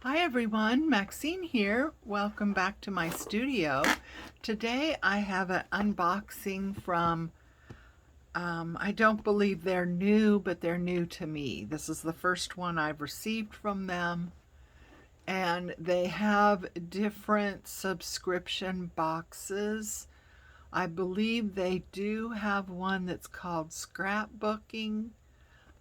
Hi everyone, Maxine here. Welcome back to my studio. Today I have an unboxing from, I don't believe they're new, but they're new to me. This is the first one I've received from them. And they have different subscription boxes. I believe they do have one that's called scrapbooking,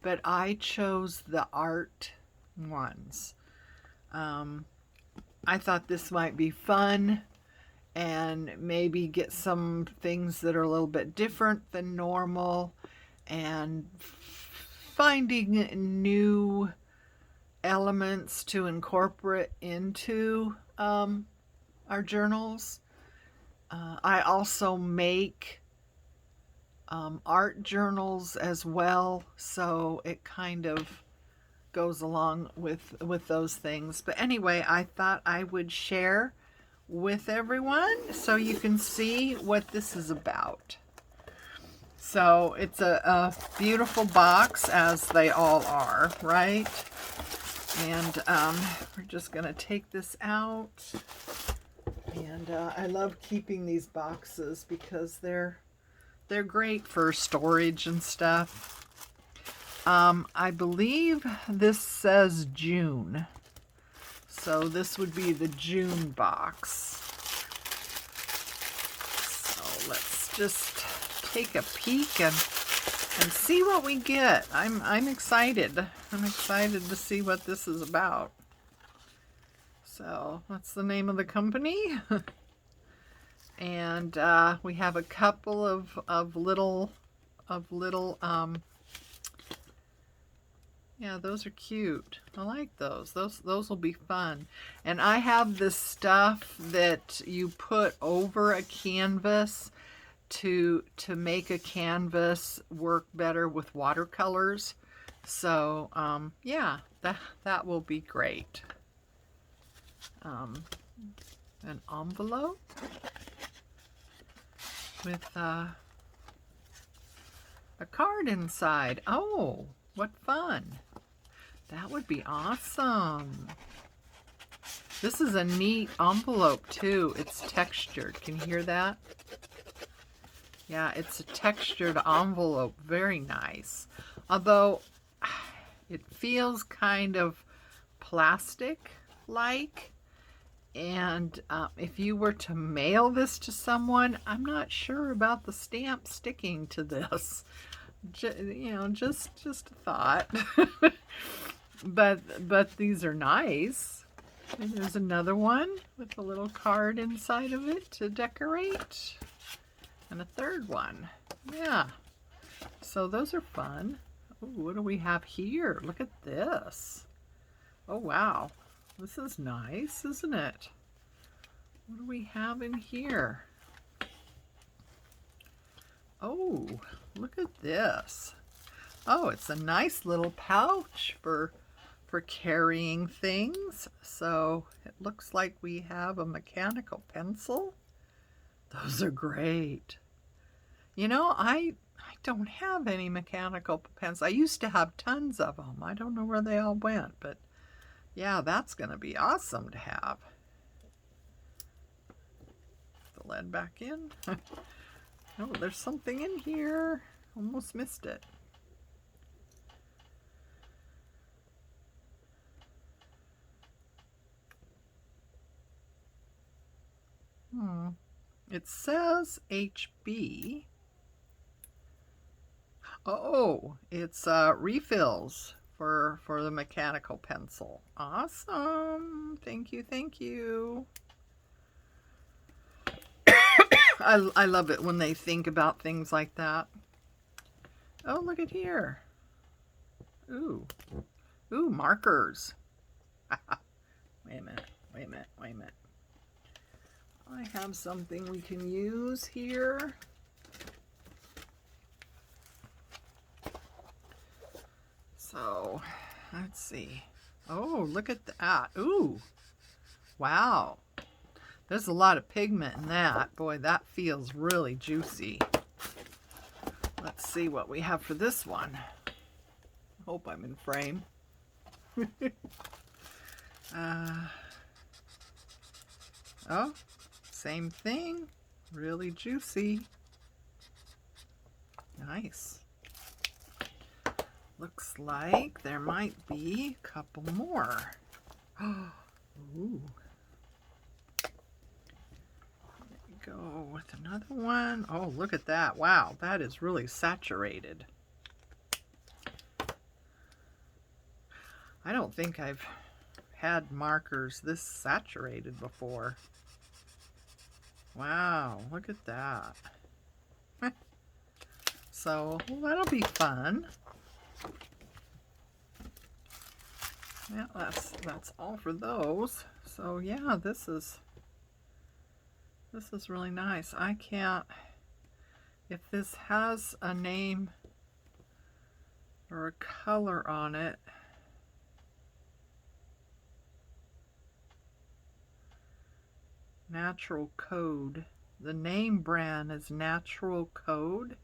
but I chose the art ones. I thought this might be fun and maybe get some things that are a little bit different than normal and finding new elements to incorporate into our journals. I also make art journals as well, so it kind of goes along with those things. But anyway, I thought I would share with everyone so you can see what this is about. So it's a beautiful box, as they all are, right? And we're just gonna take this out. And I love keeping these boxes because they're great for storage and stuff. I believe this says June, so this would be the June box. So let's just take a peek and see what we get. I'm excited. I'm excited to see what this is about. So that's the name of the company. And we have a couple of little yeah, those are cute. I like those. Those will be fun. And I have this stuff that you put over a canvas to make a canvas work better with watercolors. So yeah, that will be great. An envelope with a card inside. Oh, what fun. That would be awesome. This is a neat envelope too. It's textured. Can you hear that? Yeah, it's a textured envelope. Very nice. Although it feels kind of plastic-like. And if you were to mail this to someone, I'm not sure about the stamp sticking to this. You know, just a thought. but these are nice. And there's another one with a little card inside of it to decorate. And a third one. Yeah. So those are fun. Ooh, what do we have here? Look at this. Oh, wow. This is nice, isn't it? What do we have in here? Oh, look at this. Oh, it's a nice little pouch for carrying things. So it looks like we have a mechanical pencil. Those are great. You know, I don't have any mechanical pencils. I used to have tons of them. I don't know where they all went, but yeah, that's going to be awesome to have. The lead back in. Oh, there's something in here. Almost missed it. It says HB. Oh, it's refills for the mechanical pencil. Awesome. Thank you, thank you. I love it when they think about things like that. Oh, look at here. Ooh, markers. Wait a minute. I have something we can use here. So, let's see. Oh, look at that. Ooh, wow. There's a lot of pigment in that. Boy, that feels really juicy. Let's see what we have for this one. Hope I'm in frame. Oh, same thing. Really juicy. Nice. Looks like there might be a couple more. Ooh. There we go with another one. Oh, look at that. Wow, that is really saturated. I don't think I've had markers this saturated before. Wow, look at that. So, well, that'll be fun. Yeah, that's all for those. So yeah, this is really nice. I can't, if this has a name or a color on it. Natural Code. The name brand is Natural Code.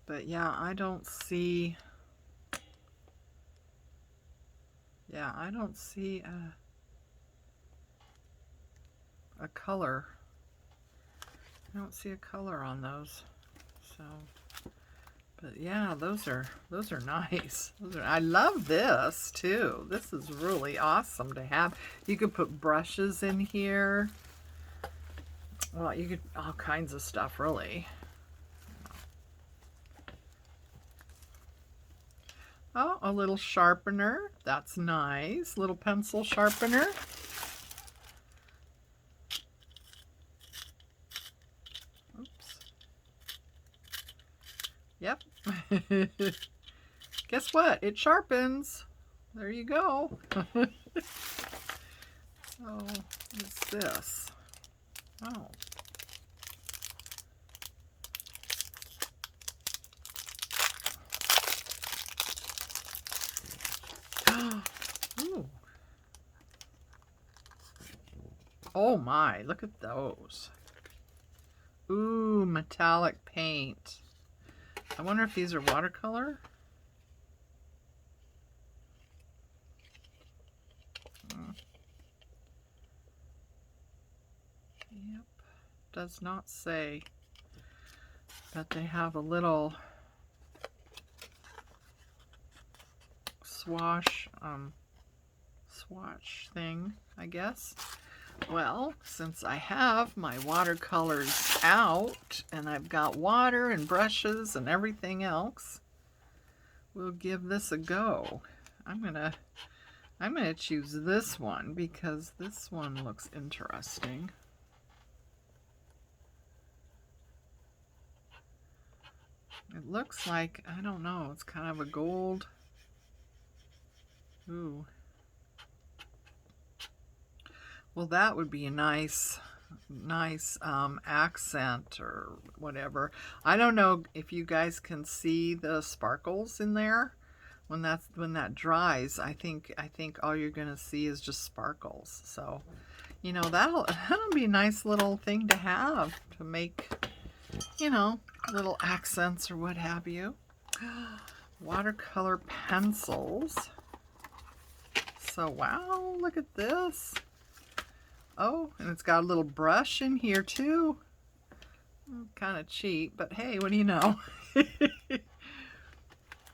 But yeah, I don't see a color. I don't see a color on those. So, but yeah, those are nice. I love this too. This is really awesome to have. You could put brushes in here. Well, you could all kinds of stuff really. Oh, a little sharpener. That's nice. Little pencil sharpener. Oops. Yep. Guess what? It sharpens. There you go. So, what's this? Oh. Ooh. Oh my, look at those. Ooh, metallic paint. I wonder if these are watercolor. Yep, does not say, but they have a little swatch thing, I guess. Well, since I have my watercolors out and I've got water and brushes and everything else, we'll give this a go. I'm gonna choose this one because this one looks interesting. It looks like, I don't know, it's kind of a gold. Ooh. Well, that would be a nice accent or whatever. I don't know if you guys can see the sparkles in there. When that dries, I think all you're gonna see is just sparkles. So, you know, that'll be a nice little thing to have to make, you know, little accents or what have you. Watercolor pencils. So wow, look at this. Oh, and it's got a little brush in here too. Kind of cheap, but hey, what do you know?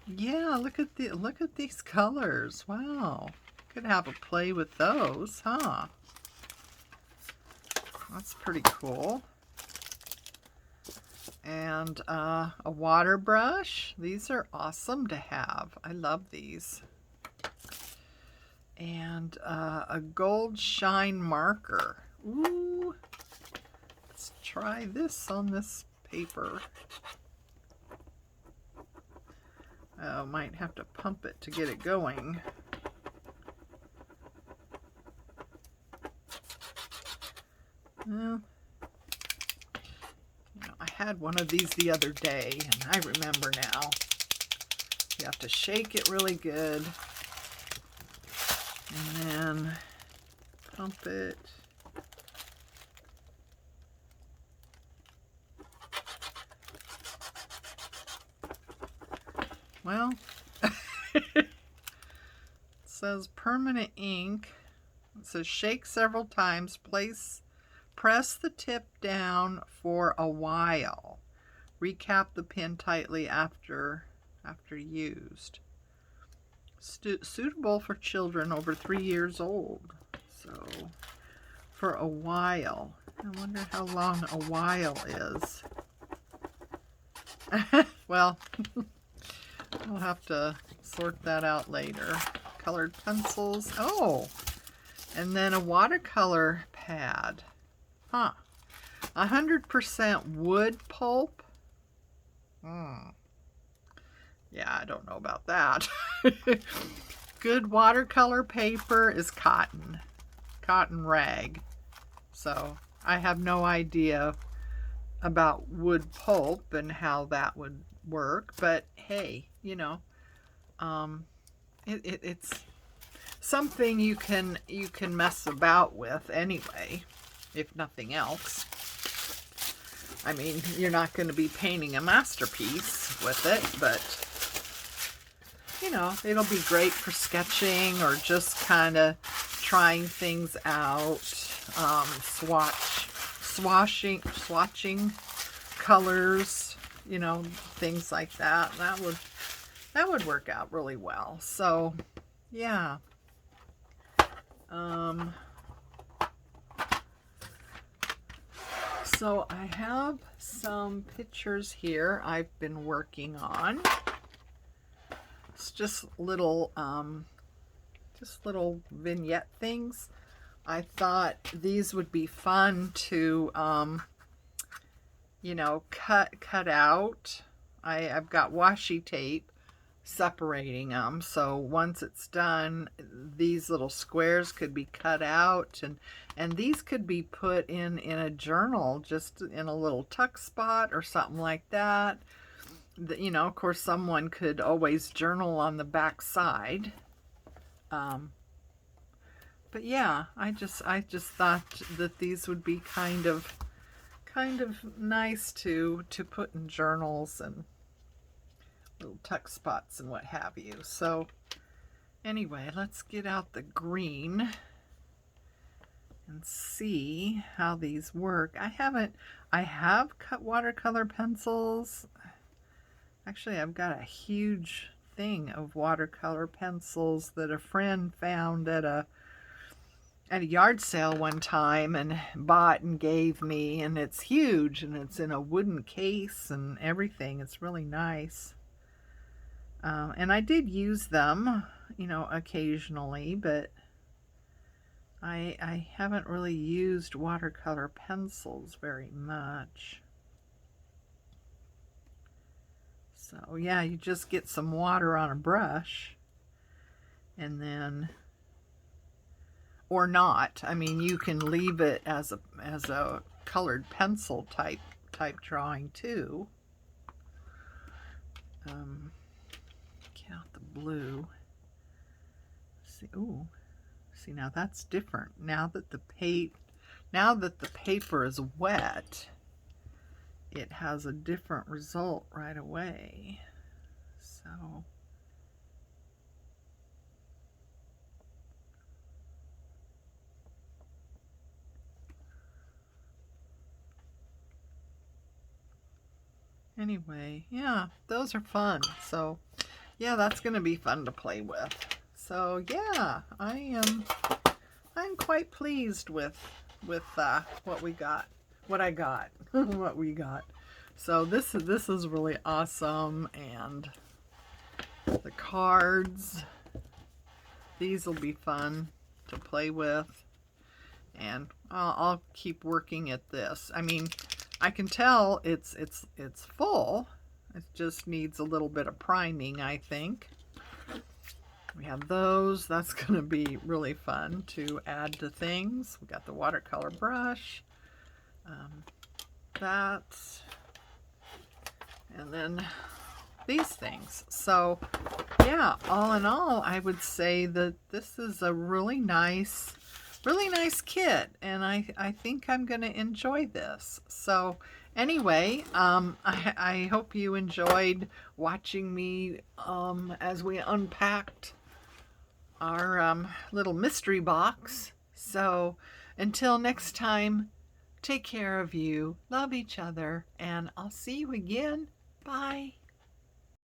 Yeah, look at these colors. Wow. Could have a play with those, huh? That's pretty cool. And a water brush. These are awesome to have. I love these. And a gold shine marker. Ooh. Let's try this on this paper. Might have to pump it to get it going. Well, you know, I had one of these the other day, and I remember now. You have to shake it really good. And then pump it. Well, it says permanent ink. It says shake several times, press the tip down for a while. Recap the pin tightly after used. Suitable for children over 3 years old. So, for a while. I wonder how long a while is. Well, we'll have to sort that out later. Colored pencils. Oh, and then a watercolor pad. Huh. 100% wood pulp. Yeah, I don't know about that. Good watercolor paper is cotton rag. So I have no idea about wood pulp and how that would work, but hey, you know, it's something you can mess about with anyway, if nothing else. I mean, you're not going to be painting a masterpiece with it, but you know, it'll be great for sketching or just kind of trying things out, swatching colors, you know, things like that. That would work out really well. So, yeah. So I have some pictures here I've been working on. It's just little vignette things. I thought these would be fun to, you know, cut out. I've got washi tape separating them, so once it's done, these little squares could be cut out, and these could be put in a journal, just in a little tuck spot or something like that. You know, of course, someone could always journal on the back side. But yeah, I just thought that these would be kind of nice to put in journals and little tuck spots and what have you. So anyway, let's get out the green and see how these work. I have cut watercolor pencils. Actually, I've got a huge thing of watercolor pencils that a friend found at a yard sale one time and bought and gave me, and it's huge, and it's in a wooden case and everything. It's really nice. And I did use them, you know, occasionally, but I haven't really used watercolor pencils very much. So yeah, you just get some water on a brush, and then, or not. I mean, you can leave it as a colored pencil type drawing too. Get out the blue. See, ooh, see, now that's different. Now that the paper is wet, it has a different result right away. So anyway, yeah, those are fun. So yeah, that's going to be fun to play with. So yeah, I'm quite pleased with what we got, what I got, what we got. So this is really awesome, and the cards, these will be fun to play with, and I'll keep working at this. I mean, I can tell it's full. It just needs a little bit of priming, I think. We have those. That's going to be really fun to add to things. We got the watercolor brush. And then these things. So yeah, all in all, I would say that this is a really nice kit, and I think I'm going to enjoy this. So anyway, I hope you enjoyed watching me as we unpacked our little mystery box. So until next time, take care of you, love each other, and I'll see you again. Bye.